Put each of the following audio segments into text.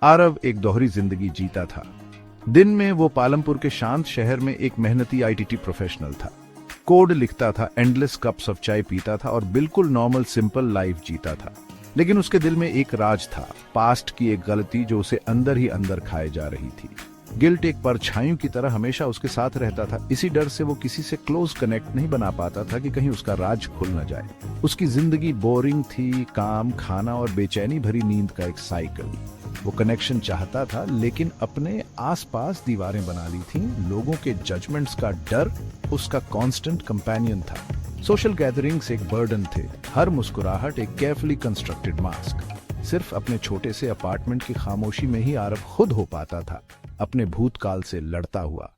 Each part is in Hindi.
आरव एक दोहरी जिंदगी जीता था। दिन में वो पालमपुर के शांत शहर में एक मेहनती आईटीटी प्रोफेशनल था। कोड लिखता था, एंडलेस कप्स ऑफ चाय पीता था और बिल्कुल नॉर्मल सिंपल लाइफ जीता था। लेकिन उसके दिल में एक राज था, पास्ट की एक गलती जो उसे अंदर ही अंदर खाए जा रही थी। गिल्ट एक परछाइयों की तरह हमेशा उसके साथ रहता था। इसी डर से वो किसी से क्लोज कनेक्ट नहीं बना पाता था कि कहीं उसका राज खुल न जाए। उसकी जिंदगी बोरिंग थी, काम, खाना और बेचैनी भरी नींद का एक साइकिल। वो कनेक्शन चाहता था, लेकिन अपने आसपास दीवारें बना ली थीं। लोगों के जजमेंट्स का डर उसका कांस्टेंट कंपेनियन था। सोशल गैदरिंग्स एक बर्डन थे, हर मुस्कुराहट एक केयरफुली कंस्ट्रक्टेड मास्क। सिर्फ अपने छोटे से अपार्टमेंट की खामोशी में ही आरव खुद हो पाता था, अपने भूतकाल से लड़ता हुआ।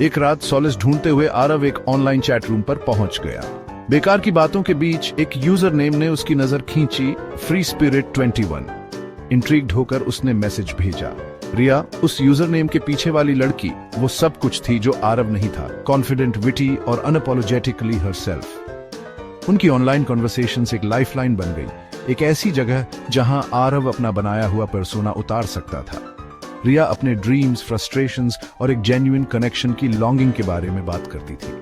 एक रात सॉलिस ढूंढते हुए आरव एक ऑनलाइन चैट रूम पर पहुंच गया। बेकार की बातों के बीच एक यूजर नेम ने उसकी नजर खींची, फ्री स्पिरिट 21। इंट्रिग्ड होकर उसने मैसेज भेजा। रिया, उस यूजर नेम के पीछे वाली लड़की, वो सब कुछ थी जो आरव नहीं था। कॉन्फिडेंट, विटी और अनअपोलोजेटिकली हरसेल्फ। उनकी ऑनलाइन कॉन्वर्सेशंस एक लाइफलाइन बन गई, एक ऐसी जगह जहां आरव अपना बनाया हुआ पर्सोना उतार सकता था। रिया अपने ड्रीम्स, फ्रस्ट्रेशंस और एक जेन्युइन कनेक्शन की लॉन्गिंग के बारे में बात करती थी।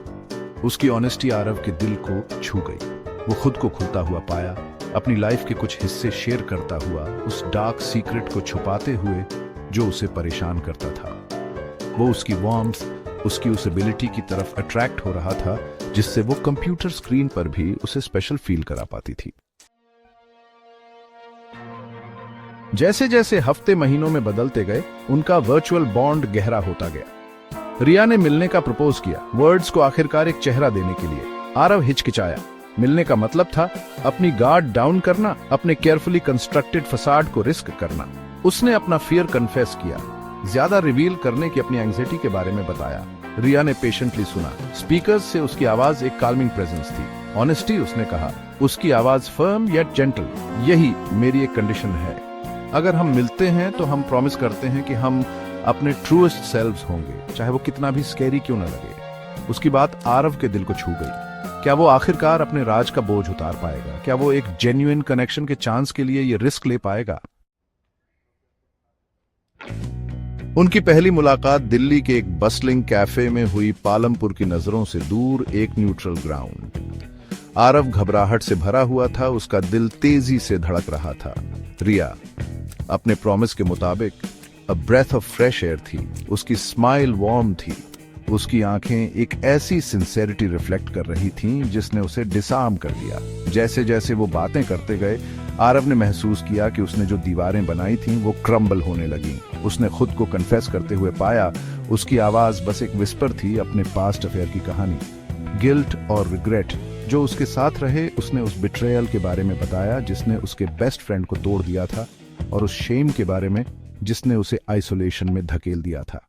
उसकी ऑनेस्टी आरव के दिल को छू गई। वो खुद को खुलता हुआ पाया, अपनी लाइफ के कुछ हिस्से शेयर करता हुआ, उस डार्क सीक्रेट को छुपाते हुए जो उसे परेशान करता था। वो उसकी वार्मथ, उसकी उस एबिलिटी की तरफ अट्रैक्ट हो रहा था जिससे वो कंप्यूटर स्क्रीन पर भी उसे स्पेशल फील करा पाती थी। जैसे जैसे हफ्ते महीनों में बदलते गए, उनका वर्चुअल बॉन्ड गहरा होता गया। रिया ने मिलने का प्रपोज किया, वर्ड्स को आखिरकार एक चेहरा देने के लिए। आरव हिचकिचाया। मिलने का मतलब था अपनी गार्ड डाउन करना, अपने केयरफुली कंस्ट्रक्टेड फसाड को रिस्क करना। उसने अपना फियर कन्फेस किया, ज्यादा रिवील करने की अपनी एंग्जाइटी के बारे में बताया। रिया ने पेशेंटली सुना। स्पीकर्स से उसकी आवाज एक काल्मिंग प्रेजेंस थी। ऑनेस्टी, उसने कहा, उसकी आवाज फर्म येट जेंटल। यही मेरी एक कंडीशन है। अगर हम मिलते हैं तो हम प्रॉमिस करते हैं कि हम अपने ट्रूएस्ट सेल्व्स होंगे, चाहे वो कितना भी स्कैरी क्यों न लगे। उसकी बात आरव के दिल को छू गई। क्या वो आखिरकार अपने राज का बोझ उतार पाएगा? क्या वो एक जेन्युइन कनेक्शन के चांस के लिए ये रिस्क ले पाएगा? उनकी पहली मुलाकात दिल्ली के एक बस्लिंग कैफे में हुई, पालमपुर की नजरों से दूर एक न्यूट्रल ग्राउंड। आरव घबराहट से भरा हुआ था, उसका दिल तेजी से धड़क रहा था। रिया अपने प्रॉमिस के मुताबिक a breath of fresh air थी। उसकी स्माइल वार्म थी, उसकी आंखें एक ऐसी सिंसेरिटी रिफ्लेक्ट कर रही थीं जिसने उसे डिसार्म कर दिया। जैसे जैसे वो बातें करते गए, आरव ने महसूस किया कि उसने जो दीवारें बनाई थीं वो क्रम्बल होने लगीं। उसने खुद को कन्फेस करते हुए पाया, उसकी आवाज बस एक विस्पर थी, अपने पास्ट अफेयर की कहानी, गिल्ट और रिग्रेट जो उसके साथ रहे। उसने उस बिट्रेयल के बारे में बताया जिसने उसके बेस्ट फ्रेंड को तोड़ दिया था, और उस शेम के बारे में जिसने उसे आइसोलेशन में धकेल दिया था।